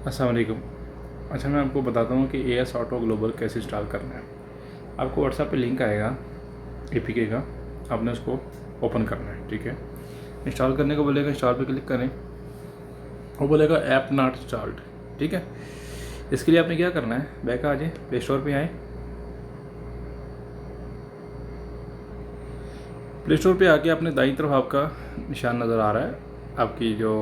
अस्सलाम वालेकुम। अच्छा, मैं आपको बताता हूँ कि AS ऑटो ग्लोबल कैसे इंस्टॉल करना है। आपको व्हाट्सएप पे लिंक आएगा APK का, आपने उसको ओपन करना है। ठीक है, इंस्टॉल करने को बोलेगा, इंस्टॉल पे क्लिक करें, वो बोलेगा ऐप नॉट इंस्टॉल्ड। ठीक है, इसके लिए आपने क्या करना है, बैक आ जाए, प्ले स्टोर पर आए, प्ले स्टोर पर आके अपने दाईं तरफ आपका निशान नज़र आ रहा है, आपकी जो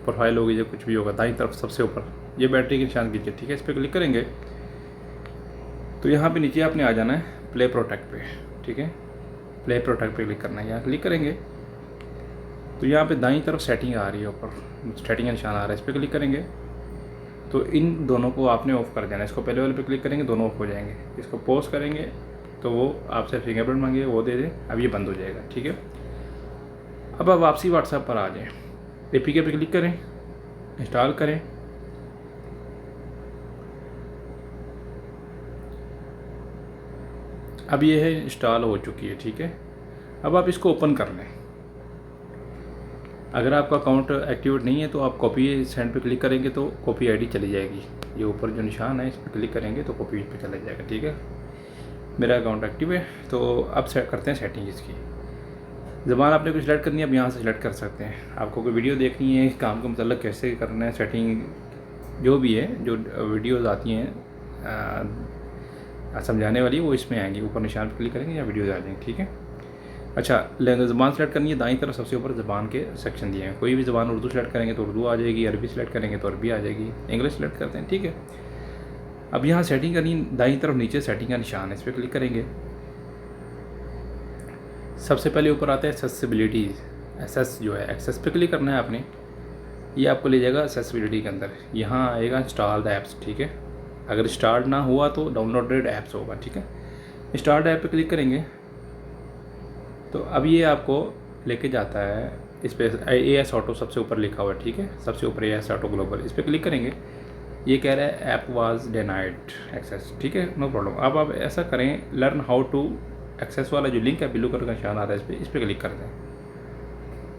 प्रोफाइल होगी या कुछ भी होगा, दाईं तरफ सबसे ऊपर ये बैटरी के निशान कीजिए। ठीक है, इस पर क्लिक करेंगे तो यहाँ पे नीचे आपने आ जाना है प्ले प्रोटेक्ट पे। ठीक है, प्ले प्रोटेक्ट पे क्लिक करना है। यहाँ क्लिक करेंगे तो यहाँ पे दाईं तरफ सेटिंग आ रही है, ऊपर सेटिंग का निशान आ रहा है, इस पर क्लिक करेंगे तो इन दोनों को आपने ऑफ़ कर देना है। इसको पहले वाले पे क्लिक करेंगे, दोनों ऑफ हो जाएंगे। इसको पॉज करेंगे तो वो आपसे फिंगरप्रिंट मांगेगा, वो दे दें, अब ये बंद हो जाएगा। ठीक है, अब आप वापसी व्हाट्सएप पर आ जाएँ, APK पे क्लिक करें, इंस्टॉल करें। अब ये है इंस्टॉल हो चुकी है। ठीक है, अब आप इसको ओपन कर लें। अगर आपका अकाउंट एक्टिवेट नहीं है तो आप कॉपी सेंड पे क्लिक करेंगे तो कॉपी आईडी चली जाएगी। ये ऊपर जो निशान है इस पर क्लिक करेंगे तो कॉपी पे चला जाएगा। ठीक है, मेरा अकाउंट एक्टिव है। तो अब सेट करते हैं सेटिंग इसकी। ज़बान आपने कुछ सेलेक्ट करनी है, अब यहाँ से सेलेक्ट कर सकते हैं। आपको कोई वीडियो देखनी है, इस काम का मतलब कैसे करना है, सेटिंग जो भी है, जो वीडियोज़ आती हैं समझाने वाली, वो इसमें आएंगी। ऊपर निशान पर क्लिक करेंगे या वीडियोज़ आ जाएंगी। ठीक है, अच्छा, ज़बान सेलेक्ट करनी है, दाईं तरफ सबसे ऊपर ज़बान के सेक्शन दिए हैं। कोई भी ज़बान, उर्दू सेलेक्ट करेंगे तो उर्दू आ जाएगी, अरबी सेलेक्ट करेंगे तो अरबी आ जाएगी, इंग्लिश सेलेक्ट करते हैं। ठीक है, अब यहाँ सेटिंग करनी, दाईं तरफ नीचे सेटिंग का निशान है, इस पर क्लिक करेंगे। सबसे पहले ऊपर आता है एक्सेसिबिलिटी, एक्सेस जो है, एक्सेस पे क्लिक करना है आपने। ये आपको ले जाएगा एक्सेसिबिलिटी के अंदर, यहाँ आएगा इंस्टॉल द ऐप्स। ठीक है, अगर स्टार्ट ना हुआ तो डाउनलोडेड ऐप्स होगा। ठीक है, स्टार्ट ऐप पे क्लिक करेंगे तो अब ये आपको लेके जाता है इस पर, AS ऑटो सबसे ऊपर लिखा हुआ है। ठीक है, सबसे ऊपर AS ऑटो ग्लोबल, इस पर क्लिक करेंगे। ये कह रहा है ऐप वाज डिनाइड एक्सेस। ठीक है, नो प्रॉब्लम। अब आप ऐसा करें, लर्न हाउ टू एक्सेस वाला जो लिंक है, ब्लू कलर का निशान आ रहा है, इस पर क्लिक कर दें।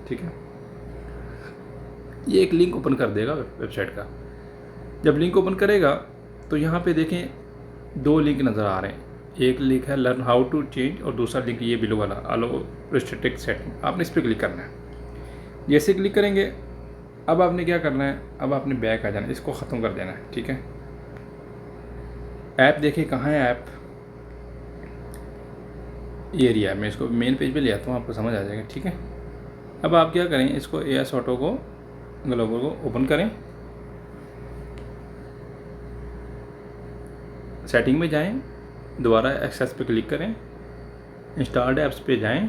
ठीक है, ये एक लिंक ओपन कर देगा वेबसाइट का। जब लिंक ओपन करेगा तो यहाँ पे देखें 2 लिंक नज़र आ रहे हैं। एक लिंक है लर्न हाउ टू चेंज और दूसरा लिंक ये बिलो वाला अलो रिस्ट्रिक्टेड सेटिंग। आपने इस पर क्लिक करना है। जैसे क्लिक करेंगे अब आपने क्या करना है, अब आपने बैक आ जाना है, इसको ख़त्म कर देना है। ठीक है, ऐप देखिए कहाँ है ऐप, ये एरिया। मैं इसको मेन पेज पे ले आता हूँ, आपको समझ आ जाएगा। ठीक है, अब आप क्या करें, इसको AS ऑटो को ग्लोबल को ओपन करें, सेटिंग में जाएं, दोबारा एक्सेस पे क्लिक करें, इंस्टॉल्ड ऐप्स पे जाएं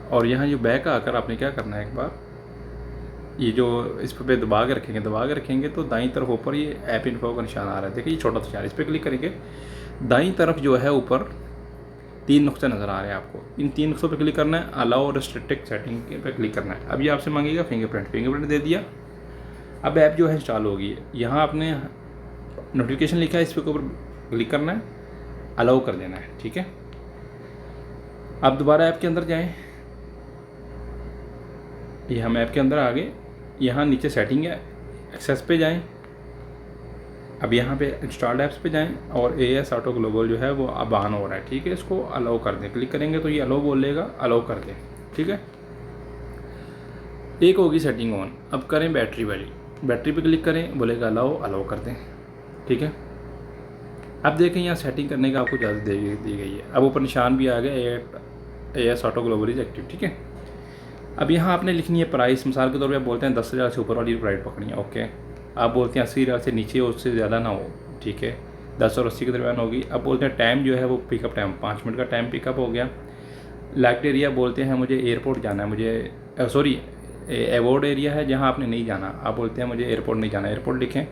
और यहाँ जो बैक आकर आपने क्या करना है, एक बार ये जो इस पे दबा के रखेंगे तो दाईं तरफ ऊपर ये ऐप इन्फो का निशान आ रहा है। देखिए ये छोटा सा निशान, इस पर क्लिक करेंगे, दाईं तरफ जो है ऊपर 3 नुक्ते नज़र आ रहे हैं। आपको इन 3 नुक्तों पर क्लिक करना है, अलाउ रिस्ट्रिक्टेड सेटिंग पे क्लिक करना है। अब ये आपसे मांगेगा फिंगरप्रिंट दे दिया। अब ऐप जो है इंस्टॉल होगी। यहाँ आपने नोटिफिकेशन लिखा है, इस पे ऊपर क्लिक करना है, अलाउ कर देना है। ठीक है, आप दोबारा ऐप के अंदर जाएं, ये हम ऐप के अंदर आ गए। यहाँ नीचे सेटिंग है, एक्सेस पे जाएं। अब यहाँ पे इंस्टॉल्ड ऐप्स पे जाएं और AS ऑटो ग्लोबल जो है वो अब ऑन हो रहा है। ठीक है, इसको अलाउ कर दें, क्लिक करेंगे तो ये अलाउ बोलेगा, अलाउ कर दें। ठीक है, एक होगी सेटिंग ऑन। अब करें बैटरी वाली, बैटरी पे क्लिक करें, बोलेगा अलाउ, अलाउ कर दें। ठीक है, अब देखें यहाँ सेटिंग करने का आपको इजाज़त दी गई है। अब ऊपर निशान भी आ गया, AS auto global is active. ठीक है, अब यहाँ आपने लिखनी है प्राइस। मिसाल के तौर पे आप बोलते हैं 10,000 से ऊपर वाली प्राइस पकड़नी है। ओके, आप बोलते हैं 80,000 से नीचे हो, उससे ज़्यादा ना हो। ठीक है, 10 और 80 के दरमियान होगी। अब बोलते हैं टाइम जो है वो पिकअप टाइम 5 मिनट का टाइम पिकअप हो गया। लाइट एरिया बोलते हैं मुझे एयरपोर्ट जाना है, मुझे सॉरी अवॉर्ड एरिया है जहाँ आपने नहीं जाना, आप बोलते हैं मुझे एयरपोर्ट नहीं जाना, एयरपोर्ट लिखें।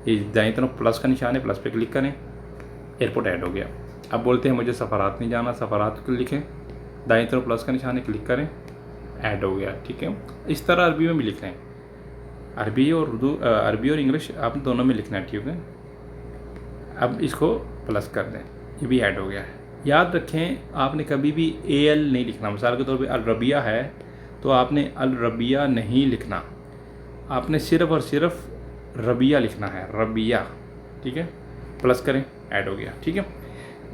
ये दाईं तरफ प्लस का निशान है, प्लस पे क्लिक करें, एयरपोर्ट ऐड हो गया। अब बोलते हैं मुझे सफ़रात नहीं जाना, सफ़रात को लिखें, दाईं तरफ प्लस का निशान है, क्लिक करें, ऐड हो गया। ठीक है, इस तरह अरबी में भी लिख रहे हैं, अरबी और उर्दू, अरबी और इंग्लिश आप दोनों में लिखना है। ठीक है, अब इसको प्लस कर दें, ये भी ऐड हो गया है। याद रखें आपने कभी भी AL नहीं लिखना। मिसाल के तौर पे अल रबिया है तो आपने अल रबिया नहीं लिखना, आपने सिर्फ़ और सिर्फ रबिया लिखना है, रबिया, ठीक है। प्लस करें, ऐड हो गया, ठीक है।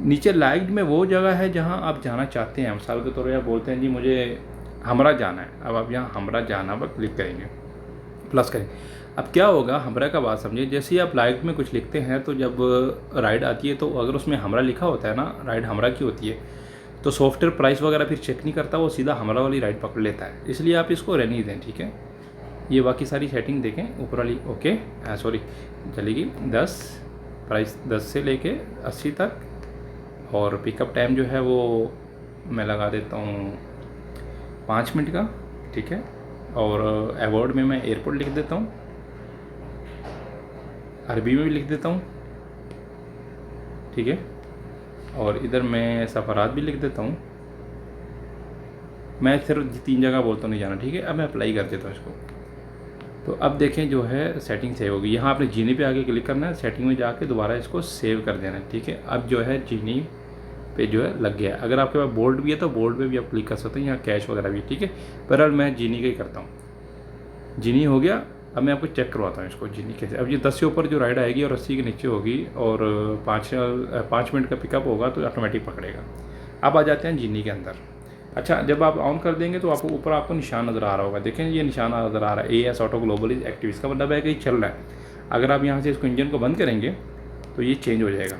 नीचे लाइक्ड में वो जगह है जहाँ आप जाना चाहते हैं। मिसाल के तौर पर आप बोलते हैं जी मुझे हमरा जाना है, अब आप यहाँ हमरा जाना पर क्लिक करेंगे, प्लस करें। अब क्या होगा, हमरा का बात समझिए, जैसे ही आप लाइक में कुछ लिखते हैं तो जब राइड आती है तो अगर उसमें हमरा लिखा होता है ना, राइड हमरा की होती है, तो सॉफ्टवेयर प्राइस वगैरह फिर चेक नहीं करता, वो सीधा हमरा वाली राइड पकड़ लेता है। इसलिए आप इसको रहने ही दें, ठीक है। ये बाकी सारी सेटिंग देखें ऊपर वाली, ओके, सॉरी चलेगी 10, प्राइस 10 से लेके 80 तक, और पिकअप टाइम जो है वो मैं लगा देता हूँ 5 मिनट का, ठीक है। और अवार्ड में मैं एयरपोर्ट लिख देता हूँ, अरबी में भी लिख देता हूँ, ठीक है। और इधर मैं सफ़रात भी लिख देता हूँ। मैं सिर्फ 3 जगह बोलता हूँ नहीं जाना, ठीक है। अब मैं अप्लाई कर देता हूँ इसको। तो अब देखें जो है सेटिंग सेव होगी। यहाँ आपने जीनी पे आगे क्लिक करना है, सेटिंग में जाके दोबारा इसको सेव कर देना है, ठीक है। अब जो है जीनी पे जो है लग गया। अगर आपके पास बोल्ड भी है तो बोल्ड पे भी आप क्लिक कर सकते हैं, यहाँ कैश वगैरह भी, ठीक है। बहरहाल मैं जीनी का ही करता हूँ। जीनी हो गया। अब मैं आपको चेक करवाता हूँ इसको जीनी कैसे। अब ये 10 से ऊपर जो राइड आएगी और 80 के नीचे होगी और 5 मिनट का पिकअप होगा तो ऑटोमेटिक पकड़ेगा। अब आ जाते हैं जीनी के अंदर। अच्छा, जब आप ऑन कर देंगे तो आपको ऊपर आपको निशान नज़र आ रहा होगा, देखें ये निशान नज़र आ रहा है, AS auto global is active. इसका मतलब है कि चल रहा है। अगर आप यहाँ से इसको इंजन को बंद करेंगे तो ये चेंज हो जाएगा।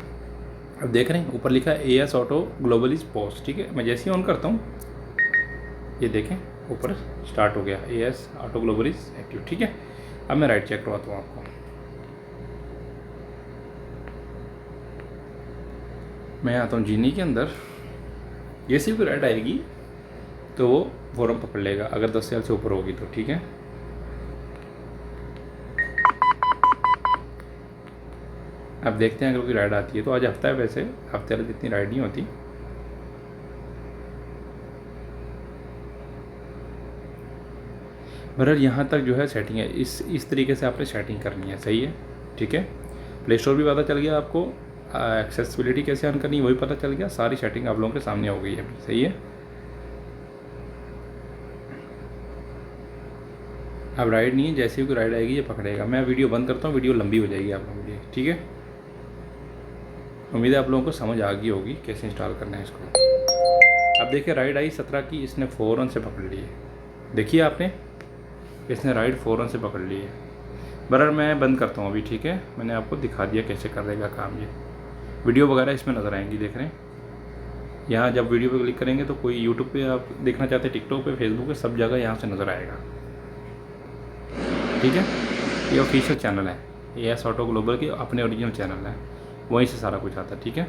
अब देख रहे हैं ऊपर लिखा है AS auto global is pause, ठीक है। मैं जैसे ही ऑन करता हूँ ये देखें ऊपर स्टार्ट हो गया, AS auto global is active, ठीक है। अब मैं राइड चेक करवाता हूँ आपको। मैं आता हूँ जीनी के अंदर। जैसे भी राइड आएगी तो वो फ़ौरन पकड़ लेगा, अगर 10 साल से ऊपर होगी तो, ठीक है। अब देखते हैं अगर कोई राइड आती है तो आज हफ्ता है, वैसे हफ्ते वाले जितनी राइड नहीं होती। बहरहाल यहाँ तक जो है सेटिंग है, इस तरीके से आपने सेटिंग करनी है, सही है, ठीक है। प्ले स्टोर भी पता चल गया आपको, एक्सेसिबिलिटी कैसे ऑन करनी है वही पता चल गया, सारी सेटिंग आप लोगों के सामने हो गई है, सही है। अब राइड नहीं है, जैसे ही कोई राइड आएगी ये पकड़ेगा। मैं वीडियो बंद करता हूँ, वीडियो लंबी हो जाएगी आप लोगों की, ठीक है। उम्मीद है आप लोगों को समझ आ गई होगी कैसे इंस्टॉल करना है इसको। अब देखिए राइड आई 17 की, इसने फ़ौरन से पकड़ ली है। देखिए आपने, इसने राइड फ़ौरन से पकड़ ली है। बहरहाल मैं बंद करता हूँ अभी, ठीक है। मैंने आपको दिखा दिया कैसे करेगा काम ये। वीडियो वगैरह इसमें नज़र आएंगी, देख रहे हैं। यहाँ जब वीडियो पे क्लिक करेंगे तो कोई यूट्यूब पे आप देखना चाहते हैं, टिकटॉक पे, फेसबुक पे, सब जगह यहाँ से नज़र आएगा, ठीक है। ये ऑफिशियल चैनल है, AS ऑटो ग्लोबल की अपने ओरिजिनल चैनल है, वहीं से सारा कुछ आता है, ठीक है।